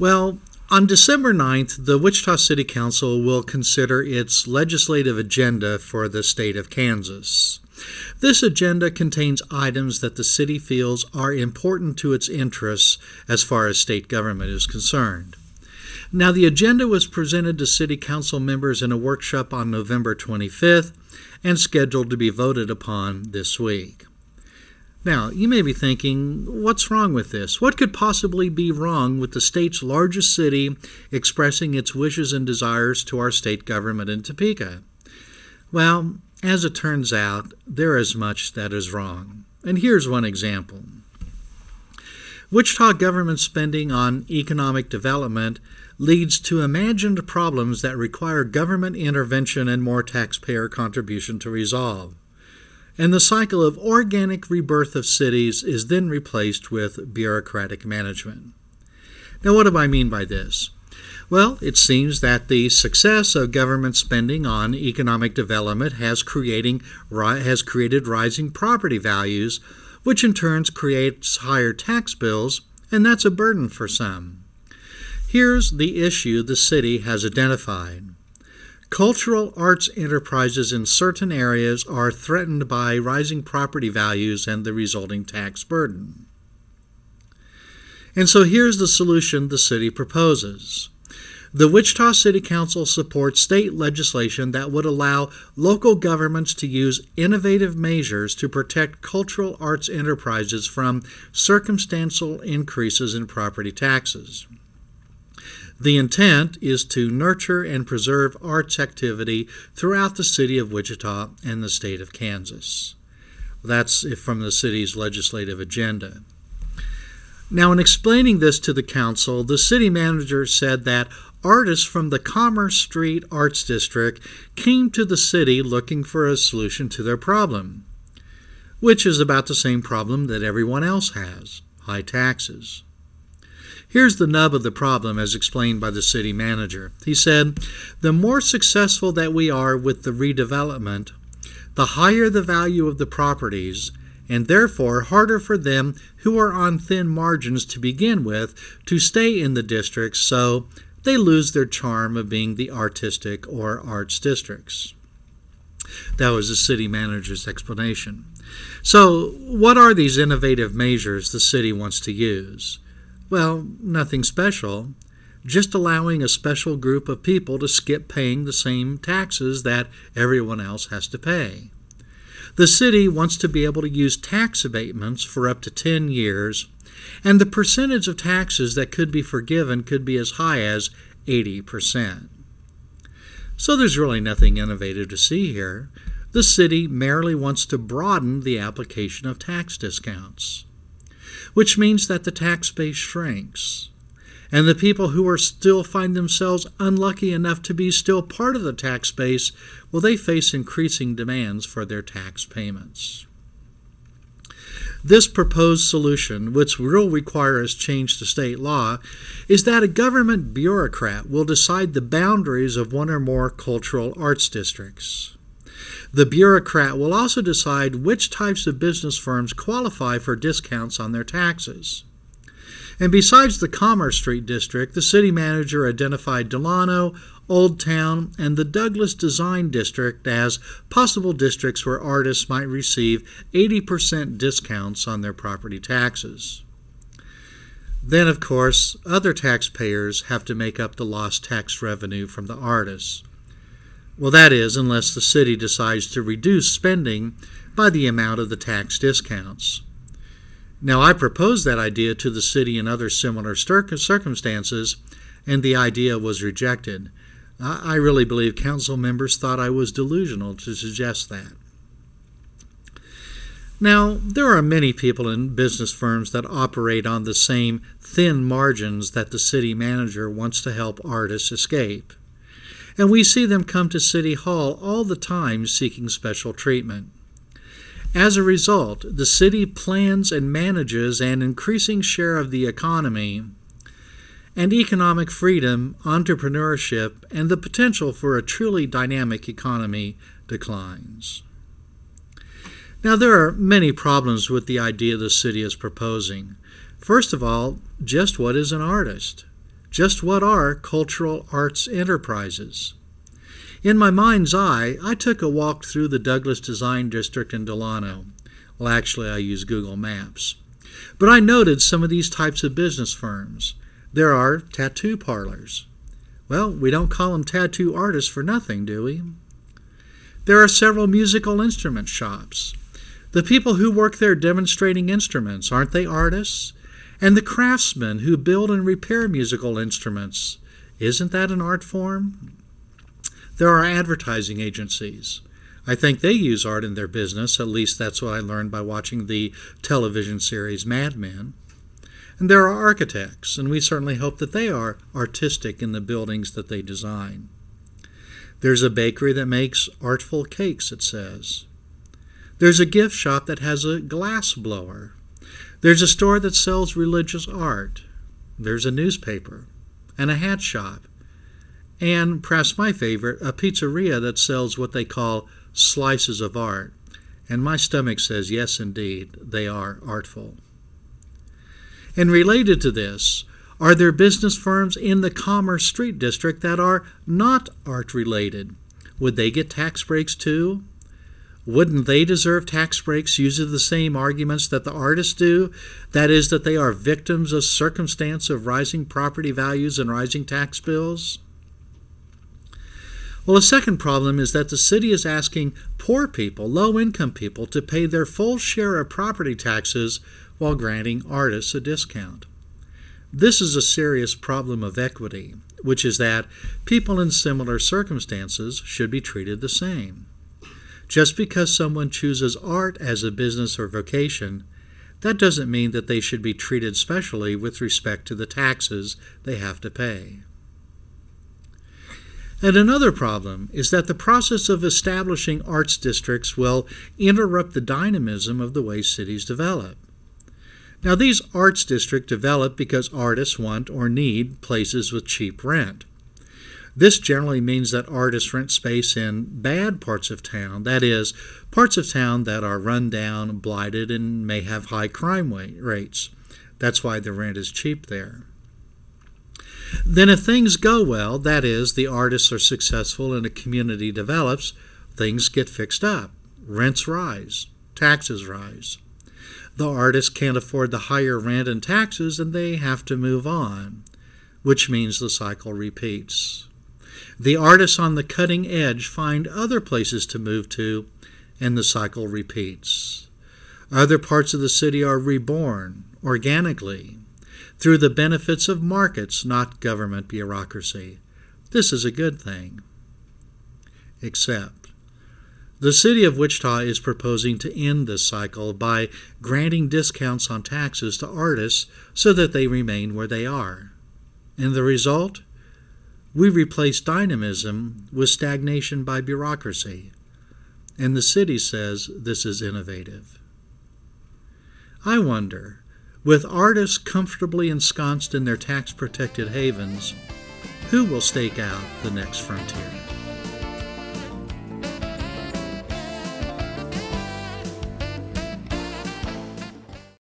Well, on December 9th, the Wichita City Council will consider its legislative agenda for the state of Kansas. This agenda contains items that the city feels are important to its interests as far as state government is concerned. Now, the agenda was presented to City Council members in a workshop on November 25th and scheduled to be voted upon this week. Now, you may be thinking, what's wrong with this? What could possibly be wrong with the state's largest city expressing its wishes and desires to our state government in Topeka? Well, as it turns out, there is much that is wrong. And here's one example. Wichita government spending on economic development leads to imagined problems that require government intervention and more taxpayer contribution to resolve. And the cycle of organic rebirth of cities is then replaced with bureaucratic management. Now, what do I mean by this? Well, it seems that the success of government spending on economic development has created rising property values, which in turn creates higher tax bills, and that's a burden for some. Here's the issue the city has identified. Cultural arts enterprises in certain areas are threatened by rising property values and the resulting tax burden. And so here's the solution the city proposes. The Wichita City Council supports state legislation that would allow local governments to use innovative measures to protect cultural arts enterprises from circumstantial increases in property taxes. The intent is to nurture and preserve arts activity throughout the city of Wichita and the state of Kansas. That's from the city's legislative agenda. Now, in explaining this to the council, the city manager said that artists from the Commerce Street Arts District came to the city looking for a solution to their problem, which is about the same problem that everyone else has: high taxes. Here's the nub of the problem as explained by the city manager. He said, the more successful that we are with the redevelopment, the higher the value of the properties, and therefore harder for them who are on thin margins to begin with to stay in the districts, so they lose their charm of being the artistic or arts districts. That was the city manager's explanation. So, what are these innovative measures the city wants to use? Well, nothing special, just allowing a special group of people to skip paying the same taxes that everyone else has to pay. The city wants to be able to use tax abatements for up to 10 years, and the percentage of taxes that could be forgiven could be as high as 80%. So there's really nothing innovative to see here. The city merely wants to broaden the application of tax discounts, which means that the tax base shrinks, and the people who are still find themselves unlucky enough to be still part of the tax base, well, they face increasing demands for their tax payments. This proposed solution, which will require us change to state law, is that a government bureaucrat will decide the boundaries of one or more cultural arts districts. The bureaucrat will also decide which types of business firms qualify for discounts on their taxes. And besides the Commerce Street District, the city manager identified Delano, Old Town, and the Douglas Design District as possible districts where artists might receive 80% discounts on their property taxes. Then, of course, other taxpayers have to make up the lost tax revenue from the artists. Well, that is, unless the city decides to reduce spending by the amount of the tax discounts. Now, I proposed that idea to the city in other similar circumstances, and the idea was rejected. I really believe council members thought I was delusional to suggest that. Now, there are many people in business firms that operate on the same thin margins that the city manager wants to help artists escape. And we see them come to City Hall all the time seeking special treatment. As a result, the city plans and manages an increasing share of the economy, and economic freedom, entrepreneurship, and the potential for a truly dynamic economy declines. Now, there are many problems with the idea the city is proposing. First of all, just what is an artist? just what are cultural arts enterprises? In my mind's eye, I took a walk through the Douglas Design District in Delano. Well, actually, I use Google Maps. But I noted some of these types of business firms. There are tattoo parlors. Well, we don't call them tattoo artists for nothing, do we? There are several musical instrument shops. The people who work there demonstrating instruments, aren't they artists? And the craftsmen who build and repair musical instruments, isn't that an art form? There are advertising agencies. I think they use art in their business, at least that's what I learned by watching the television series Mad Men. And there are architects, and we certainly hope that they are artistic in the buildings that they design. There's a bakery that makes artful cakes, it says. There's a gift shop that has a glass blower. There's a store that sells religious art. There's a newspaper and a hat shop. And, perhaps my favorite, a pizzeria that sells what they call slices of art. And my stomach says, yes, indeed, they are artful. And related to this, are there business firms in the Commerce Street District that are not art-related? Would they get tax breaks too? Wouldn't they deserve tax breaks using the same arguments that the artists do? That is, that they are victims of circumstance of rising property values and rising tax bills? Well, a second problem is that the city is asking poor people, low-income people, to pay their full share of property taxes while granting artists a discount. This is a serious problem of equity, which is that people in similar circumstances should be treated the same. Just because someone chooses art as a business or vocation, that doesn't mean that they should be treated specially with respect to the taxes they have to pay. And another problem is that the process of establishing arts districts will interrupt the dynamism of the way cities develop. Now, these arts districts develop because artists want or need places with cheap rent. This generally means that artists rent space in bad parts of town, that is, parts of town that are run down, blighted, and may have high crime rates. That's why the rent is cheap there. Then if things go well, that is, the artists are successful and a community develops, things get fixed up. Rents rise. Taxes rise. The artists can't afford the higher rent and taxes, and they have to move on, which means the cycle repeats. The artists on the cutting edge find other places to move to, and the cycle repeats. Other parts of the city are reborn organically through the benefits of markets, not government bureaucracy. This is a good thing. Except, the city of Wichita is proposing to end this cycle by granting discounts on taxes to artists so that they remain where they are. And the result? We replace dynamism with stagnation by bureaucracy. And the city says this is innovative. I wonder, with artists comfortably ensconced in their tax-protected havens, who will stake out the next frontier?